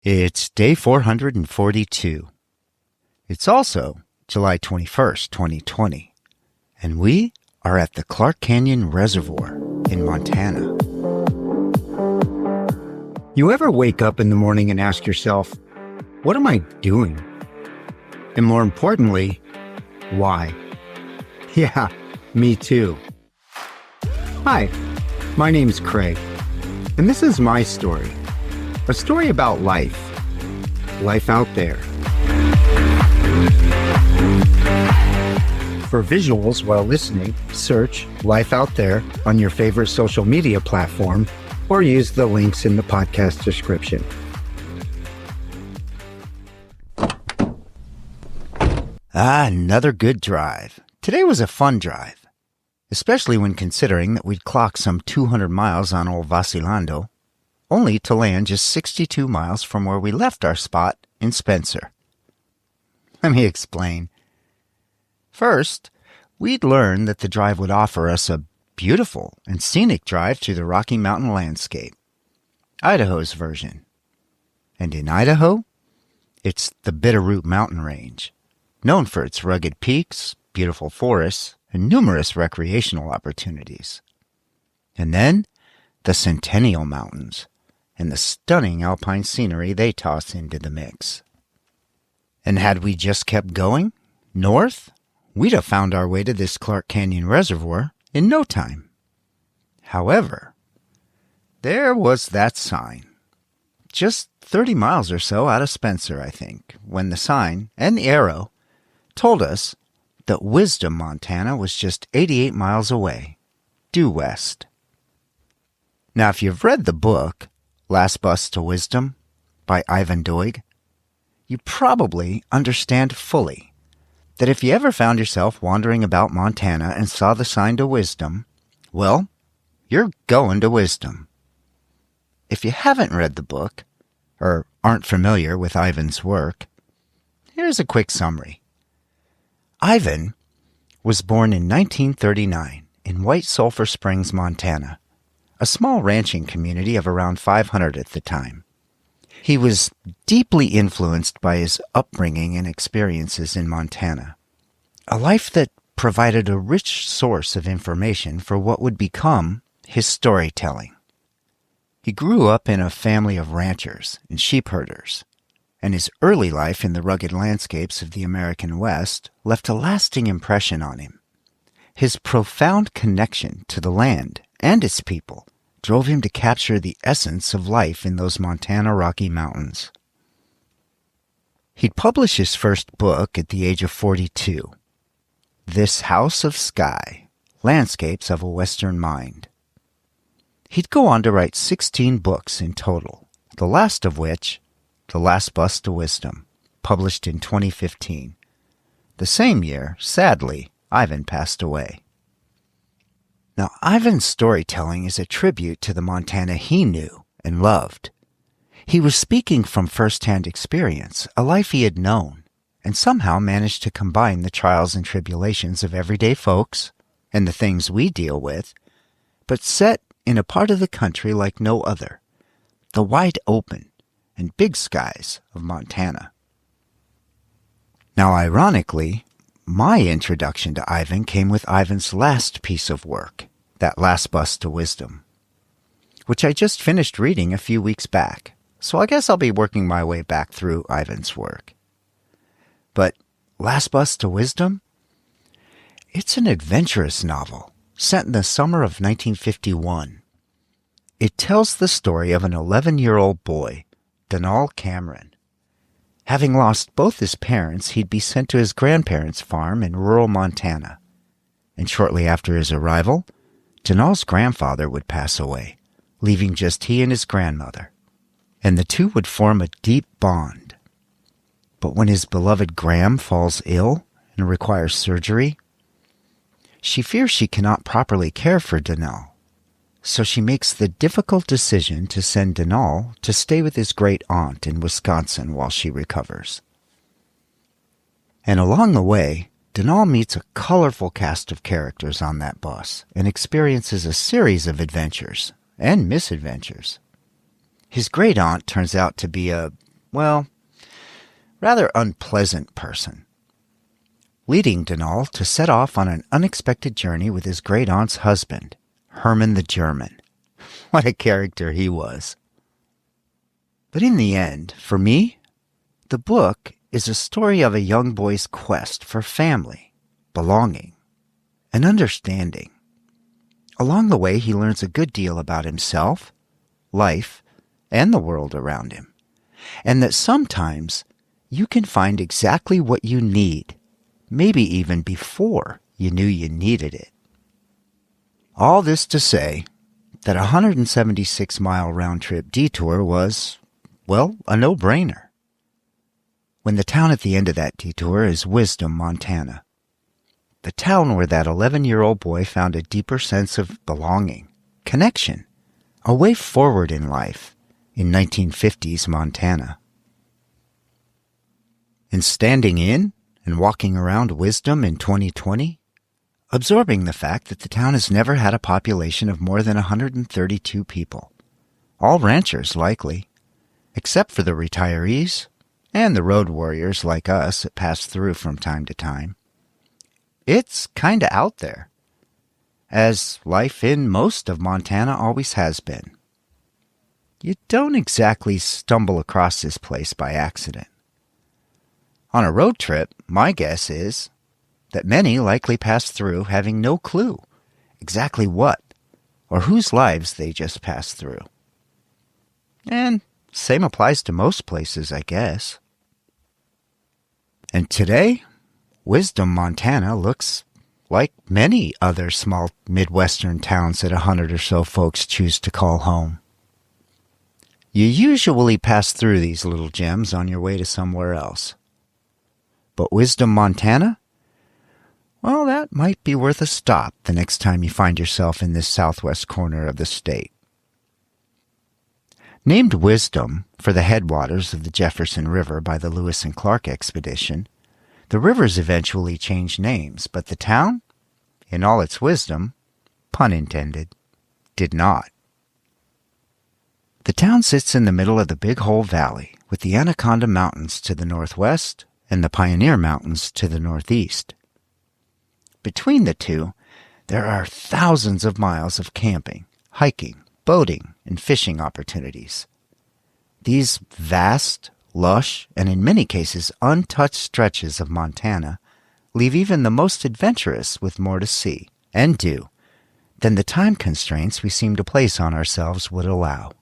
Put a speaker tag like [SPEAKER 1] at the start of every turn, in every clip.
[SPEAKER 1] It's day 442. It's also July 21st, 2020, and we are at the Clark Canyon Reservoir in Montana. You ever wake up in the morning and ask yourself, what am I doing? And more importantly, why? Yeah, me too. Hi, my name's Craig, and this is my story. A story about life. Life out there. For visuals while listening, search Life Out There on your favorite social media platform or use the links in the podcast description. Another good drive. Today was a fun drive, especially when considering that we'd clocked some 200 miles on old Vacilando, only to land just 62 miles from where we left our spot in Spencer. Let me explain. First, we'd learned that the drive would offer us a beautiful and scenic drive through the Rocky Mountain landscape, Idaho's version. And in Idaho, it's the Bitterroot Mountain Range, known for its rugged peaks, beautiful forests, and numerous recreational opportunities. And then, the Centennial Mountains, and the stunning alpine scenery they toss into the mix. And had we just kept going, north, we'd have found our way to this Clark Canyon Reservoir in no time. However, there was that sign, just 30 miles or so out of Spencer, I think, when the sign and the arrow told us that Wisdom, Montana was just 88 miles away, due west. Now, if you've read the book, Last Bus to Wisdom, by Ivan Doig, you probably understand fully that if you ever found yourself wandering about Montana and saw the sign to Wisdom, well, you're going to Wisdom. If you haven't read the book, or aren't familiar with Ivan's work, here's a quick summary. Ivan was born in 1939 in White Sulphur Springs, Montana, a small ranching community of around 500 at the time. He was deeply influenced by his upbringing and experiences in Montana, a life that provided a rich source of information for what would become his storytelling. He grew up in a family of ranchers and sheep herders, and his early life in the rugged landscapes of the American West left a lasting impression on him. His profound connection to the land and its people drove him to capture the essence of life in those Montana Rocky Mountains. He'd publish his first book at the age of 42, This House of Sky, Landscapes of a Western Mind. He'd go on to write 16 books in total, the last of which, The Last Bus to Wisdom, published in 2015. The same year, sadly, Ivan passed away. Now, Ivan's storytelling is a tribute to the Montana he knew and loved. He was speaking from first-hand experience, a life he had known, and somehow managed to combine the trials and tribulations of everyday folks and the things we deal with, but set in a part of the country like no other, the wide open and big skies of Montana. Now, ironically, my introduction to Ivan came with Ivan's last piece of work, That Last Bus to Wisdom, which I just finished reading a few weeks back, so I guess I'll be working my way back through Ivan's work. But Last Bus to Wisdom? It's an adventurous novel set in the summer of 1951. It tells the story of an 11-year-old boy, Donald Cameron. Having lost both his parents, he'd be sent to his grandparents' farm in rural Montana. And shortly after his arrival, Donald's grandfather would pass away, leaving just he and his grandmother. And the two would form a deep bond. But when his beloved Gram falls ill and requires surgery, she fears she cannot properly care for Donald. So she makes the difficult decision to send Donald to stay with his great aunt in Wisconsin while she recovers. And along the way, Donald meets a colorful cast of characters on that bus and experiences a series of adventures and misadventures. His great aunt turns out to be a well, rather unpleasant person, leading Donal to set off on an unexpected journey with his great-aunt's husband, Herman the German. What a character he was. But in the end, for me, the book is a story of a young boy's quest for family, belonging, and understanding. Along the way, he learns a good deal about himself, life, and the world around him, and that sometimes you can find exactly what you need, maybe even before you knew you needed it. All this to say that a 176-mile round-trip detour was, well, a no-brainer. When the town at the end of that detour is Wisdom, Montana. The town where that 11-year-old boy found a deeper sense of belonging, connection, a way forward in life in 1950s Montana. And standing in and walking around Wisdom in 2020, absorbing the fact that the town has never had a population of more than 132 people, all ranchers likely, except for the retirees and the road warriors like us that pass through from time to time. It's kinda out there, as life in most of Montana always has been. You don't exactly stumble across this place by accident. On a road trip, my guess is that many likely pass through having no clue exactly what or whose lives they just passed through. And same applies to most places, I guess. And today, Wisdom, Montana looks like many other small Midwestern towns that 100 or so folks choose to call home. You usually pass through these little gems on your way to somewhere else. But Wisdom, Montana? Well, that might be worth a stop the next time you find yourself in this southwest corner of the state. Named Wisdom for the headwaters of the Jefferson River by the Lewis and Clark expedition, the rivers eventually changed names, but the town, in all its wisdom, pun intended, did not. The town sits in the middle of the Big Hole Valley, with the Anaconda Mountains to the northwest and the Pioneer Mountains to the northeast. Between the two, there are thousands of miles of camping, hiking, boating, and fishing opportunities. These vast, lush, and in many cases untouched stretches of Montana leave even the most adventurous with more to see, and do, than the time constraints we seem to place on ourselves would allow.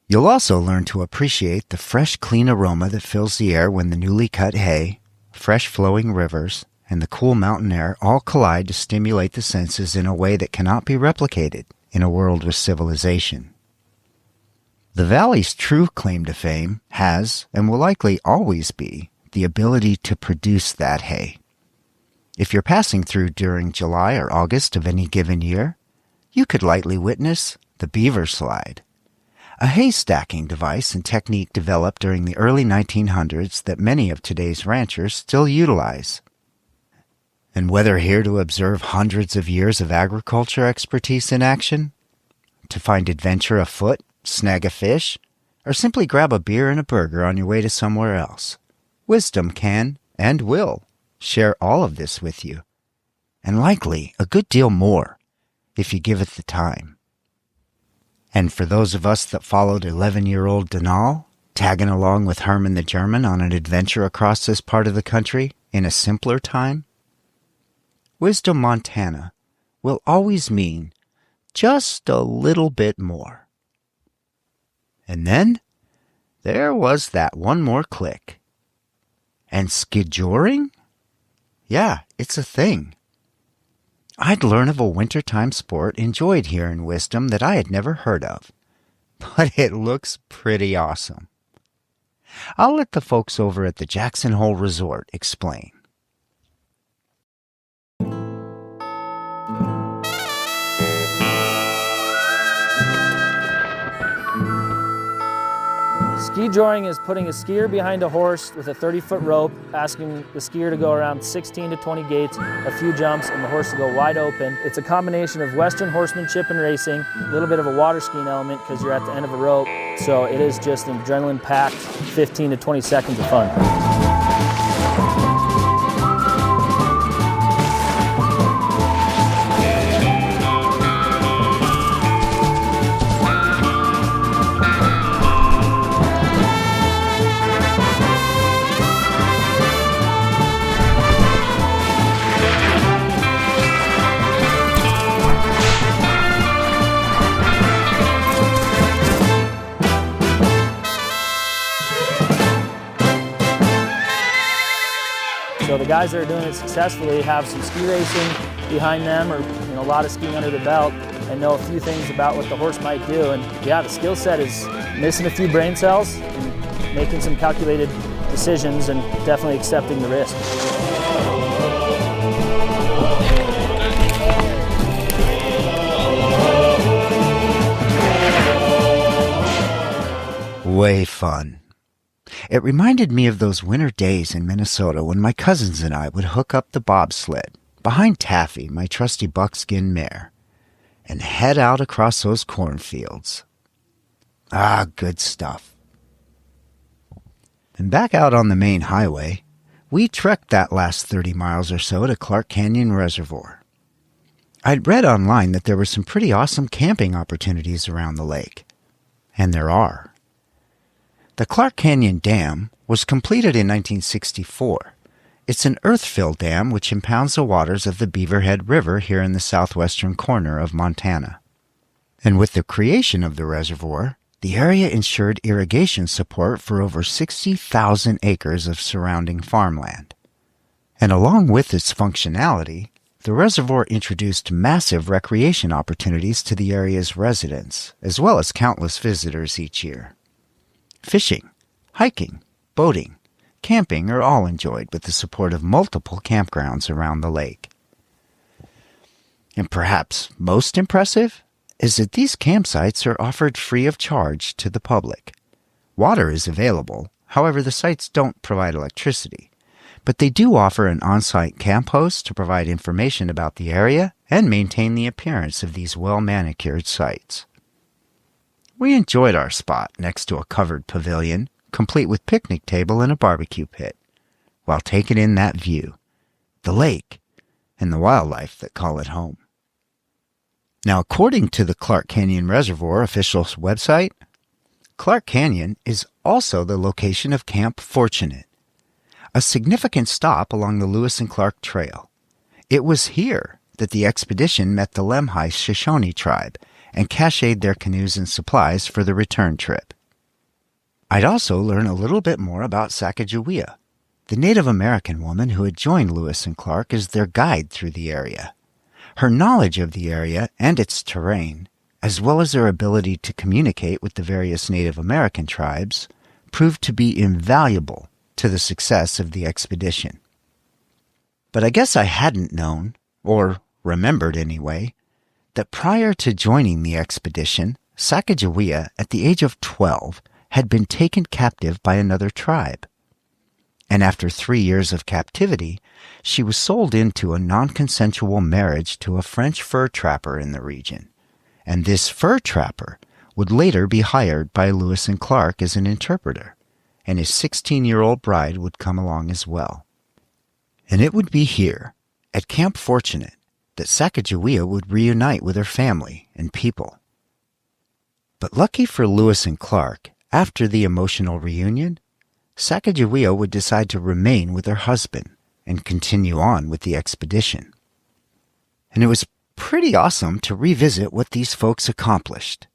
[SPEAKER 1] You'll also learn to appreciate the fresh, clean aroma that fills the air when the newly cut hay, fresh flowing rivers, and the cool mountain air all collide to stimulate the senses in a way that cannot be replicated in a world with civilization. The valley's true claim to fame has, and will likely always be, the ability to produce that hay. If you're passing through during July or August of any given year, you could lightly witness the beaver slide, a hay stacking device and technique developed during the early 1900s that many of today's ranchers still utilize. And whether here to observe hundreds of years of agriculture expertise in action, to find adventure afoot, snag a fish, or simply grab a beer and a burger on your way to somewhere else, Wisdom can and will share all of this with you, and likely a good deal more if you give it the time. And for those of us that followed 11-year-old Donal, tagging along with Herman the German on an adventure across this part of the country in a simpler time, Wisdom, Montana will always mean just a little bit more. And then there was that one more click. And skijoring? Yeah, it's a thing. I'd learn of a wintertime sport enjoyed here in Wisdom that I had never heard of, but it looks pretty awesome. I'll let the folks over at the Jackson Hole Resort explain.
[SPEAKER 2] Skijoring is putting a skier behind a horse with a 30-foot rope, asking the skier to go around 16 to 20 gates, a few jumps, and the horse to go wide open. It's a combination of Western horsemanship and racing, a little bit of a water skiing element because you're at the end of a rope. So it is just an adrenaline-packed 15 to 20 seconds of fun. So the guys that are doing it successfully have some ski racing behind them, or a lot of skiing under the belt, and know a few things about what the horse might do. And yeah, the skill set is missing a few brain cells and making some calculated decisions and definitely accepting the risk.
[SPEAKER 1] Way fun. It reminded me of those winter days in Minnesota when my cousins and I would hook up the bobsled behind Taffy, my trusty buckskin mare, and head out across those cornfields. Ah, good stuff. And back out on the main highway, we trekked that last 30 miles or so to Clark Canyon Reservoir. I'd read online that there were some pretty awesome camping opportunities around the lake. And there are. The Clark Canyon Dam was completed in 1964. It's an earth-filled dam which impounds the waters of the Beaverhead River here in the southwestern corner of Montana. And with the creation of the reservoir, the area ensured irrigation support for over 60,000 acres of surrounding farmland. And along with its functionality, the reservoir introduced massive recreation opportunities to the area's residents, as well as countless visitors each year. Fishing, hiking, boating, camping are all enjoyed with the support of multiple campgrounds around the lake. And perhaps most impressive is that these campsites are offered free of charge to the public. Water is available, however the sites don't provide electricity, but they do offer an on-site camp host to provide information about the area and maintain the appearance of these well-manicured sites. We enjoyed our spot next to a covered pavilion, complete with picnic table and a barbecue pit, while taking in that view, the lake, and the wildlife that call it home. Now, according to the Clark Canyon Reservoir official website, Clark Canyon is also the location of Camp Fortunate, a significant stop along the Lewis and Clark Trail. It was here that the expedition met the Lemhi Shoshone tribe and cached their canoes and supplies for the return trip. I'd also learn a little bit more about Sacagawea, the Native American woman who had joined Lewis and Clark as their guide through the area. Her knowledge of the area and its terrain, as well as her ability to communicate with the various Native American tribes, proved to be invaluable to the success of the expedition. But I guess I hadn't known, or remembered anyway, that prior to joining the expedition, Sacagawea, at the age of 12, had been taken captive by another tribe. And after 3 years of captivity, she was sold into a non-consensual marriage to a French fur trapper in the region. And this fur trapper would later be hired by Lewis and Clark as an interpreter, and his 16-year-old bride would come along as well. And it would be here, at Camp Fortunate, that Sacagawea would reunite with her family and people. But lucky for Lewis and Clark, after the emotional reunion, Sacagawea would decide to remain with her husband and continue on with the expedition. And it was pretty awesome to revisit what these folks accomplished.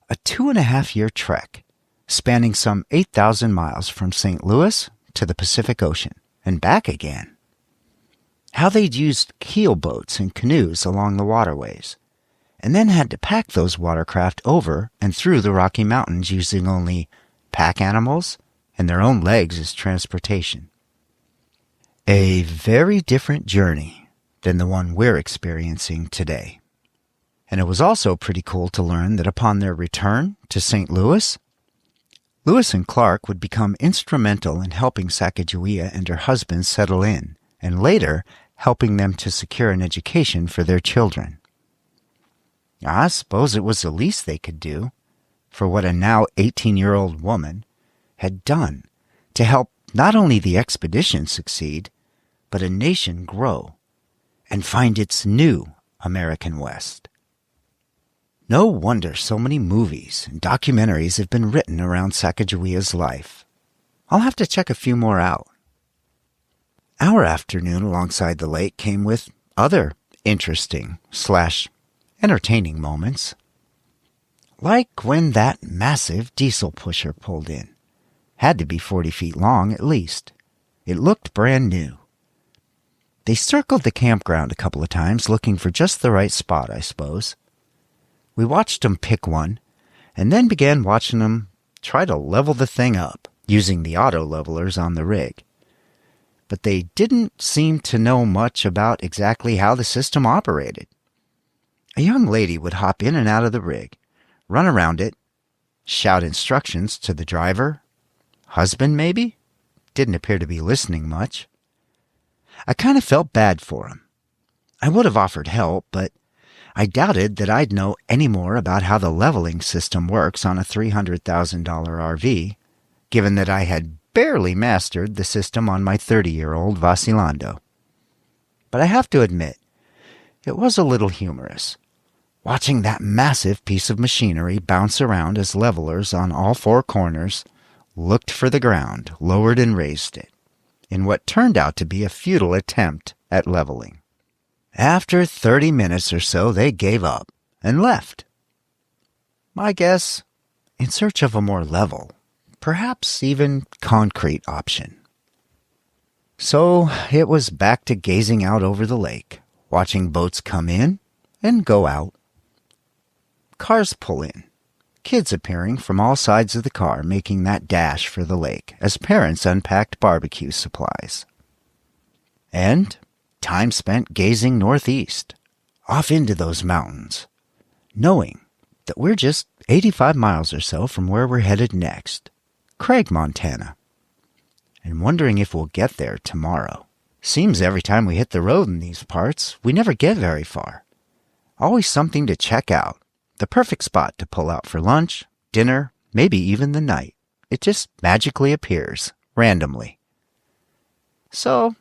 [SPEAKER 1] A 2.5-year trek, spanning some 8,000 miles from St. Louis to the Pacific Ocean and back again. How they'd used keel boats and canoes along the waterways, and then had to pack those watercraft over and through the Rocky Mountains using only pack animals and their own legs as transportation. A very different journey than the one we're experiencing today. And it was also pretty cool to learn that upon their return to St. Louis, Lewis and Clark would become instrumental in helping Sacagawea and her husband settle in, and later helping them to secure an education for their children. I suppose it was the least they could do for what a now 18-year-old woman had done to help not only the expedition succeed, but a nation grow and find its new American West. No wonder so many movies and documentaries have been written around Sacagawea's life. I'll have to check a few more out. Our afternoon alongside the lake came with other interesting/entertaining moments. Like when that massive diesel pusher pulled in. Had to be 40 feet long at least. It looked brand new. They circled the campground a couple of times looking for just the right spot, I suppose. We watched them pick one, and then began watching them try to level the thing up, using the auto levelers on the rig. But they didn't seem to know much about exactly how the system operated. A young lady would hop in and out of the rig, run around it, shout instructions to the driver. Husband, maybe? Didn't appear to be listening much. I kind of felt bad for him. I would have offered help, but I doubted that I'd know any more about how the leveling system works on a $300,000 RV, given that I had barely mastered the system on my 30-year-old Vacilando. But I have to admit, it was a little humorous, watching that massive piece of machinery bounce around as levelers on all four corners looked for the ground, lowered and raised it, in what turned out to be a futile attempt at leveling. After 30 minutes or so, they gave up and left. My guess, in search of a more level, perhaps even concrete option. So it was back to gazing out over the lake, watching boats come in and go out. Cars pull in, kids appearing from all sides of the car making that dash for the lake as parents unpacked barbecue supplies. And time spent gazing northeast, off into those mountains, knowing that we're just 85 miles or so from where we're headed next, Craig, Montana, and wondering if we'll get there tomorrow. Seems every time we hit the road in these parts, we never get very far. Always something to check out, the perfect spot to pull out for lunch, dinner, maybe even the night. It just magically appears, randomly. So,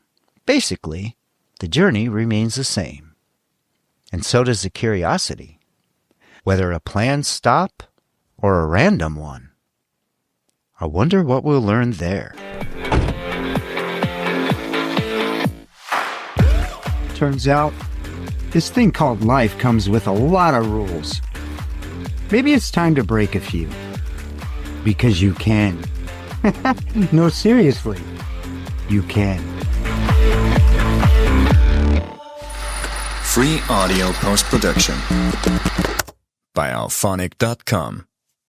[SPEAKER 1] basically, the journey remains the same. And so does the curiosity, whether a planned stop or a random one. I wonder what we'll learn there. Turns out, this thing called life comes with a lot of rules. Maybe it's time to break a few. Because you can. No, seriously, you can.
[SPEAKER 3] Free audio post-production by alphonic.com.